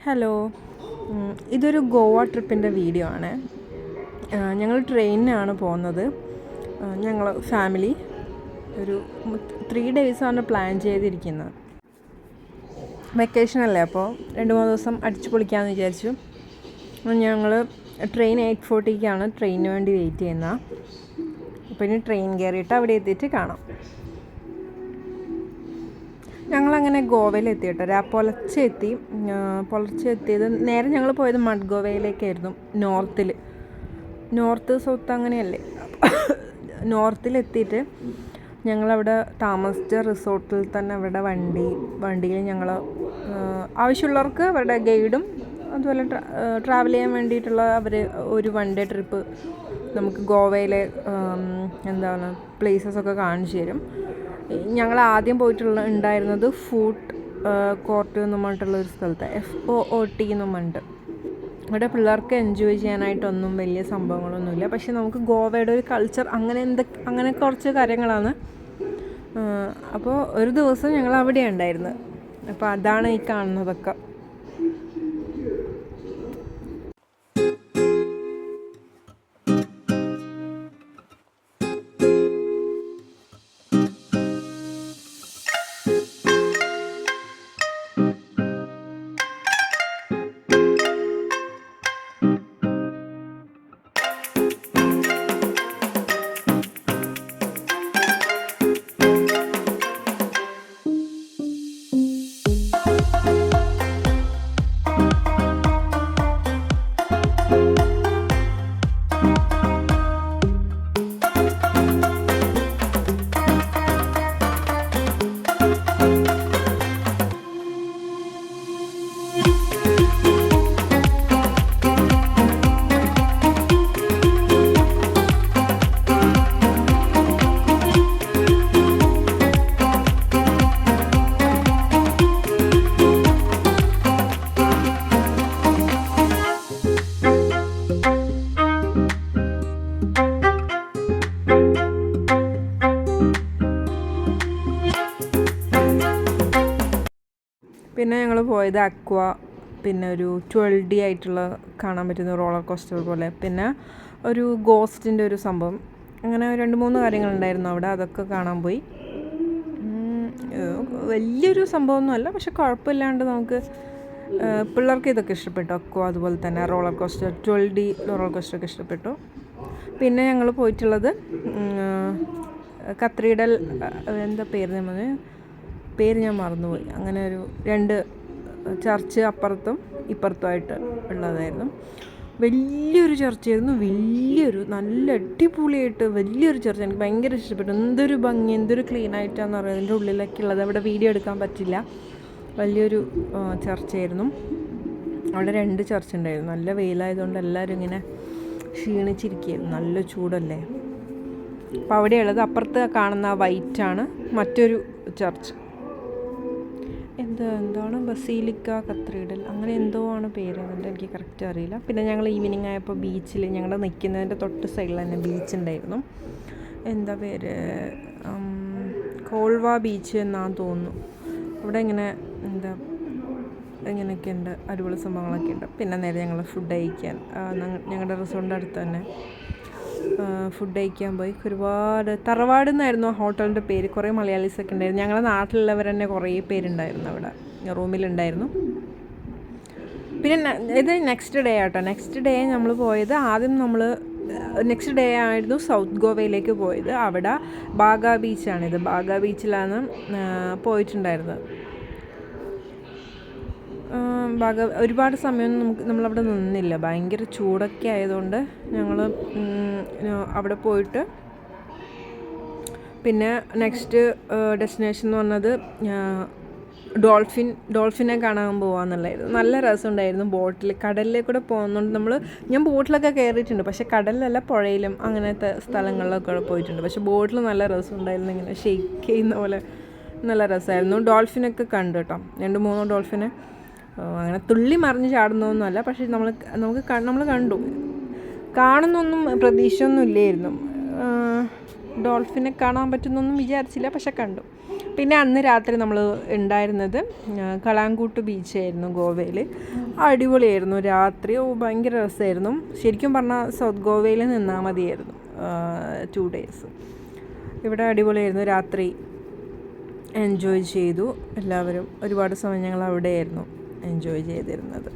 Hello, ഇതൊരു Goa ട്രിപ്പിൻ്റെ video ആണ്. ഞങ്ങൾ ട്രെയിനിനാണ് പോകുന്നത്. ഞങ്ങൾ ഫാമിലി ഒരു 3 ഡേയ്സാണ് പ്ലാൻ ചെയ്തിരിക്കുന്നത്. വെക്കേഷനല്ലേ, അപ്പോൾ 2-3 ദിവസം അടിച്ചു പൊളിക്കാമെന്ന് വിചാരിച്ചു. ഞങ്ങൾ ട്രെയിൻ 8:40ക്കാണ് ട്രെയിനിന് വേണ്ടി വെയിറ്റ് ചെയ്യുന്നത്. അപ്പോൾ ഇനി ട്രെയിൻ കയറിയിട്ട് അവിടെ എത്തിയിട്ട് കാണാം. ഞങ്ങളങ്ങനെ ഗോവയിലെത്തി കേട്ടോ. പുലർച്ചെ എത്തിയത് നേരെ ഞങ്ങൾ പോയത് മഡ്ഗോവയിലേക്കായിരുന്നു. നോർത്ത് സൗത്ത് അങ്ങനെയല്ലേ. നോർത്തിലെത്തിയിട്ട് ഞങ്ങളവിടെ താമസിച്ച റിസോർട്ടിൽ തന്നെ അവരുടെ വണ്ടിയിൽ ഞങ്ങൾ ആവശ്യമുള്ളവർക്ക് അവരുടെ ഗൈഡും അതുപോലെ ട്രാവൽ ചെയ്യാൻ വേണ്ടിയിട്ടുള്ള ഒരു 1 ഡേ ട്രിപ്പ് നമുക്ക് ഗോവയിലെ പ്ലേസസൊക്കെ കാണിച്ചു തരും. ഞങ്ങൾ ആദ്യം ഉണ്ടായിരുന്നത് ഫുഡ് കോർട്ട് എന്ന് പറഞ്ഞിട്ടുള്ള ഒരു സ്ഥലത്ത്, FOOT എന്ന് പറഞ്ഞിട്ട്. അവിടെ പിള്ളേർക്ക് എൻജോയ് ചെയ്യാനായിട്ടൊന്നും വലിയ സംഭവങ്ങളൊന്നുമില്ല. പക്ഷെ നമുക്ക് ഗോവയുടെ ഒരു കൾച്ചർ അങ്ങനെ കുറച്ച് കാര്യങ്ങളാണ്. അപ്പോൾ ഒരു ദിവസം ഞങ്ങൾ അവിടെ ഉണ്ടായിരുന്നത്. അപ്പോൾ അതാണ് ഈ കാണുന്നതൊക്കെ. പിന്നെ ഞങ്ങൾ പോയത് അക്വ, പിന്നെ ഒരു 12D ആയിട്ടുള്ള കാണാൻ പറ്റുന്ന റോളർ കോസ്റ്റർ പോലെ, പിന്നെ ഒരു ഗോസ്റ്റിൻ്റെ ഒരു സംഭവം, അങ്ങനെ 2-3 കാര്യങ്ങളുണ്ടായിരുന്നു അവിടെ. അതൊക്കെ കാണാൻ പോയി. വലിയൊരു സംഭവമൊന്നുമല്ല, പക്ഷെ കുഴപ്പമില്ലാണ്ട് നമുക്ക് പിള്ളേർക്ക് ഇതൊക്കെ ഇഷ്ടപ്പെട്ടു. അക്വ അതുപോലെ തന്നെ റോളർ കോസ്റ്റർ, 12D റോളർ കോസ്റ്ററൊക്കെ ഇഷ്ടപ്പെട്ടു. പിന്നെ ഞങ്ങൾ പോയിട്ടുള്ളത് കത്തീഡ്രൽ, പേര് ഞാൻ മറന്നുപോയി. അങ്ങനെ ഒരു 2 ചർച്ച് അപ്പുറത്തും ഇപ്പുറത്തുമായിട്ട് ഉള്ളതായിരുന്നു. വലിയൊരു ചർച്ചായിരുന്നു. നല്ല അടിപൊളിയായിട്ട് വലിയൊരു ചർച്ച. എനിക്ക് ഭയങ്കര ഇഷ്ടപ്പെട്ടു. എന്തൊരു ഭംഗി, എന്തൊരു ക്ലീനായിട്ടാണെന്ന് പറയുന്നത്. അതിൻ്റെ ഉള്ളിലൊക്കെ ഉള്ളത് അവിടെ വീഡിയോ എടുക്കാൻ പറ്റില്ല. വലിയൊരു ചർച്ചയായിരുന്നു. അവിടെ 2 ചർച്ച ഉണ്ടായിരുന്നു. നല്ല വെയിലായതുകൊണ്ട് എല്ലാവരും ഇങ്ങനെ ക്ഷീണിച്ചിരിക്കുകയായിരുന്നു. നല്ല ചൂടല്ലേ. അപ്പോൾ അവിടെയുള്ളത് അപ്പുറത്ത് കാണുന്ന വൈറ്റാണ് മറ്റൊരു ചർച്ച്. എന്താണ് ബസീലിക്ക കത്തീഡ്രൽ, അങ്ങനെ എന്തോ ആണ് പേര്. അതിൻ്റെ എനിക്ക് കറക്റ്റ് അറിയില്ല. പിന്നെ ഞങ്ങൾ ഈവനിങ് ആയപ്പോൾ ബീച്ചിൽ, ഞങ്ങൾ നിൽക്കുന്നതിൻ്റെ തൊട്ട് സൈഡിൽ തന്നെ ബീച്ച് ഉണ്ടായിരുന്നു. എന്താ പേര്, കോൾവ ബീച്ച് എന്നാണ് തോന്നുന്നു. അവിടെ ഇങ്ങനെയൊക്കെ ഉണ്ട്, അടിപൊളി സംഭവങ്ങളൊക്കെ ഉണ്ട്. പിന്നെ നേരെ ഞങ്ങൾ ഫുഡ് കഴിക്കാൻ ഞങ്ങളുടെ റിസോർട്ടിൻ്റെ അടുത്ത് തന്നെ ഫുഡ് കഴിക്കാൻ പോയി. ഒരുപാട് തറവാട് എന്നായിരുന്നു ഹോട്ടലിൻ്റെ പേര്. കുറേ മലയാളീസൊക്കെ ഉണ്ടായിരുന്നു. ഞങ്ങളുടെ നാട്ടിലുള്ളവർ തന്നെ കുറേ പേരുണ്ടായിരുന്നു അവിടെ റൂമിലുണ്ടായിരുന്നു. പിന്നെ ഇത് നെക്സ്റ്റ് ഡേ ആട്ടോ. നെക്സ്റ്റ് ഡേ നമ്മൾ പോയത് നെക്സ്റ്റ് ഡേ ആയിരുന്നു സൗത്ത് ഗോവയിലേക്ക് പോയത്. അവിടെ ബാഗ ബീച്ചാണിത്. ബാഗ ബീച്ചിലാണ് പോയിട്ടുണ്ടായിരുന്നത്. ഒരുപാട് സമയം നമ്മളവിടെ നിന്നില്ല. ഭയങ്കര ചൂടൊക്കെ ആയതുകൊണ്ട് ഞങ്ങൾ അവിടെ പോയിട്ട് പിന്നെ നെക്സ്റ്റ് ഡെസ്റ്റിനേഷൻ എന്ന് പറഞ്ഞത് ഡോൾഫിനെ കാണാൻ പോകാമെന്നുള്ളതായിരുന്നു. നല്ല രസമുണ്ടായിരുന്നു. കടലിൽ കൂടെ പോകുന്നുണ്ട്. ഞാൻ ബോട്ടിലൊക്കെ കയറിയിട്ടുണ്ട്, പക്ഷേ കടലിലല്ല, പുഴയിലും അങ്ങനത്തെ സ്ഥലങ്ങളിലൊക്കെ പോയിട്ടുണ്ട്. പക്ഷേ ബോട്ടിൽ നല്ല രസമുണ്ടായിരുന്നു. ഇങ്ങനെ ഷെയ്ക്ക് ചെയ്യുന്ന പോലെ നല്ല രസമായിരുന്നു. ഡോൾഫിനൊക്കെ കണ്ടു കേട്ടോ. 2-3 ഡോൾഫിനെ. അങ്ങനെ തുള്ളി മറിഞ്ഞ് ചാടുന്നൊന്നുമല്ല, പക്ഷേ നമ്മൾ കണ്ടു. കാണുന്നൊന്നും പ്രതീക്ഷയൊന്നും ഇല്ലായിരുന്നു. ഡോൾഫിനെ കാണാൻ പറ്റുന്നൊന്നും വിചാരിച്ചില്ല, പക്ഷെ കണ്ടു. പിന്നെ അന്ന് രാത്രി നമ്മൾ ഉണ്ടായിരുന്നത് കളാങ്കൂട്ട് ബീച്ചായിരുന്നു ഗോവയിൽ. അടിപൊളിയായിരുന്നു രാത്രി. ഭയങ്കര രസമായിരുന്നു. ശരിക്കും പറഞ്ഞാൽ സൗത്ത് ഗോവയിൽ നിന്നാൽ മതിയായിരുന്നു 2 days. ഇവിടെ അടിപൊളിയായിരുന്നു. രാത്രി എൻജോയ് ചെയ്തു എല്ലാവരും. ഒരുപാട് സമയം ഞങ്ങൾ അവിടെയായിരുന്നു എൻജോയ് ചെയ്തിരുന്നത്.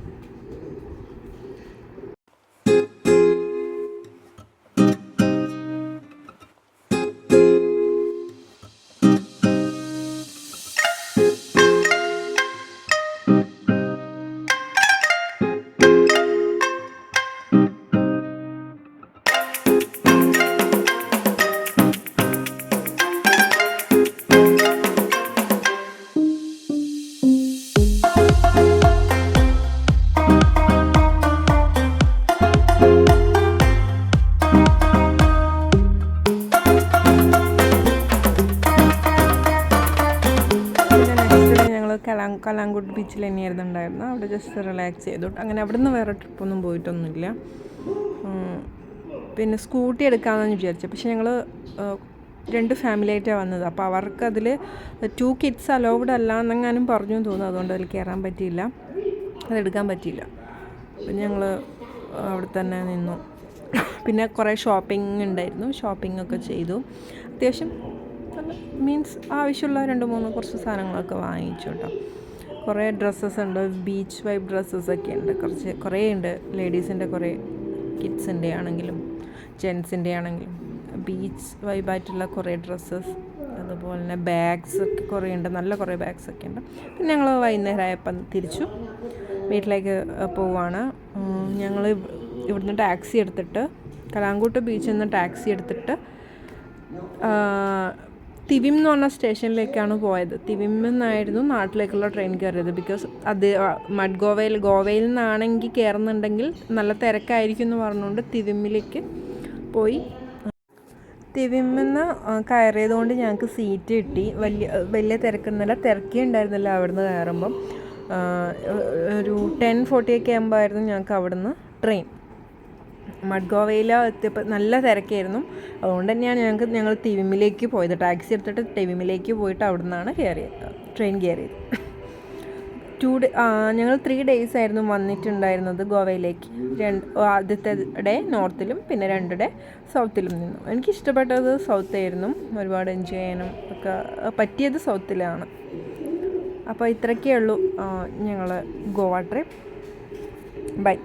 കലാങ്കുട്ട് ബീച്ചിൽ തന്നെയായിരുന്നു ഉണ്ടായിരുന്നത്. അവിടെ ജസ്റ്റ് റിലാക്സ് ചെയ്തു. അങ്ങനെ അവിടെ നിന്ന് വേറെ ട്രിപ്പൊന്നും പോയിട്ടൊന്നുമില്ല. പിന്നെ സ്കൂട്ടി എടുക്കാമെന്ന് വിചാരിച്ചു. പക്ഷേ ഞങ്ങൾ 2 ഫാമിലിയായിട്ടാണ് വന്നത്. അപ്പോൾ അവർക്കതിൽ 2 kids അലൗഡ് അല്ല എന്നെങ്ങാനും പറഞ്ഞു തോന്നുന്നു. അതുകൊണ്ട് അതിൽ കയറാൻ പറ്റിയില്ല, അതെടുക്കാൻ പറ്റിയില്ല. പിന്നെ ഞങ്ങൾ അവിടെ തന്നെ നിന്നു. പിന്നെ കുറേ ഷോപ്പിംഗ് ഉണ്ടായിരുന്നു. ഷോപ്പിംഗ് ചെയ്തു. അത്യാവശ്യം മീൻസ് ആവശ്യമുള്ള 2-3 കുറച്ച് സാധനങ്ങളൊക്കെ വാങ്ങിച്ചു കേട്ടോ. കുറേ ഡ്രസ്സസ് ഉണ്ട്. ബീച്ച് വൈബ് ഡ്രസ്സസൊക്കെ ഉണ്ട്. കുറേ ഉണ്ട്. ലേഡീസിൻ്റെ കുറേ, കിഡ്സിൻ്റെ ആണെങ്കിലും ജെൻസിൻ്റെ ആണെങ്കിലും ബീച്ച് വൈബായിട്ടുള്ള കുറേ ഡ്രസ്സസ്. അതുപോലെ തന്നെ ബാഗ്സൊക്കെ കുറേ ഉണ്ട്. നല്ല കുറേ ബാഗ്സൊക്കെ ഉണ്ട്. പിന്നെ ഞങ്ങൾ വൈകുന്നേരമായപ്പം തിരിച്ചു വീട്ടിലേക്ക് പോവാണ്. ഞങ്ങൾ ഇവിടുന്ന് ടാക്സി എടുത്തിട്ട് കലാങ്കൂട്ട് ബീച്ചിൽ നിന്ന് ടാക്സി എടുത്തിട്ട് തിവിം എന്ന് പറഞ്ഞ സ്റ്റേഷനിലേക്കാണ് പോയത്. തിവിം നിന്നായിരുന്നു നാട്ടിലേക്കുള്ള ട്രെയിൻ കയറിയത്. ബിക്കോസ് അത് ഗോവയിൽ നിന്നാണെങ്കിൽ കയറുന്നുണ്ടെങ്കിൽ നല്ല തിരക്കായിരിക്കും എന്ന് പറഞ്ഞുകൊണ്ട് തിവിമ്മിലേക്ക് പോയി. തിവിമ്മിന്ന് കയറിയത് കൊണ്ട് ഞങ്ങൾക്ക് സീറ്റ് കിട്ടി. വലിയ തിരക്കൊന്നുമില്ല. തിരക്കേ ഉണ്ടായിരുന്നില്ല അവിടുന്ന് കയറുമ്പം. ഒരു 10:40 ആകുമ്പോഴായിരുന്നു ഞങ്ങൾക്ക് അവിടുന്ന് ട്രെയിൻ. മഡ്ഗോവയിൽ എത്തിയപ്പോൾ നല്ല തിരക്കായിരുന്നു. അതുകൊണ്ട് തന്നെയാണ് ഞങ്ങൾ തിവിമ്മിലേക്ക് പോയത്. ടാക്സി എടുത്തിട്ട് തിവിമ്മിലേക്ക് പോയിട്ട് അവിടെ നിന്നാണ് ട്രെയിൻ കയറിയത്. ഞങ്ങൾ 3 days ആയിരുന്നു വന്നിട്ടുണ്ടായിരുന്നത് ഗോവയിലേക്ക്. ആദ്യത്തെ ഡേ നോർത്തിലും പിന്നെ 2 day സൗത്തിലും നിന്നു. എനിക്കിഷ്ടപ്പെട്ടത് സൗത്തായിരുന്നു. ഒരുപാട് എൻജോയ് ചെയ്യാനും ഒക്കെ പറ്റിയത് സൗത്തിലാണ്. അപ്പോൾ ഇത്രയൊക്കെ ഉള്ളൂ ഞങ്ങൾ ഗോവ ട്രിപ്പ്. ബൈ.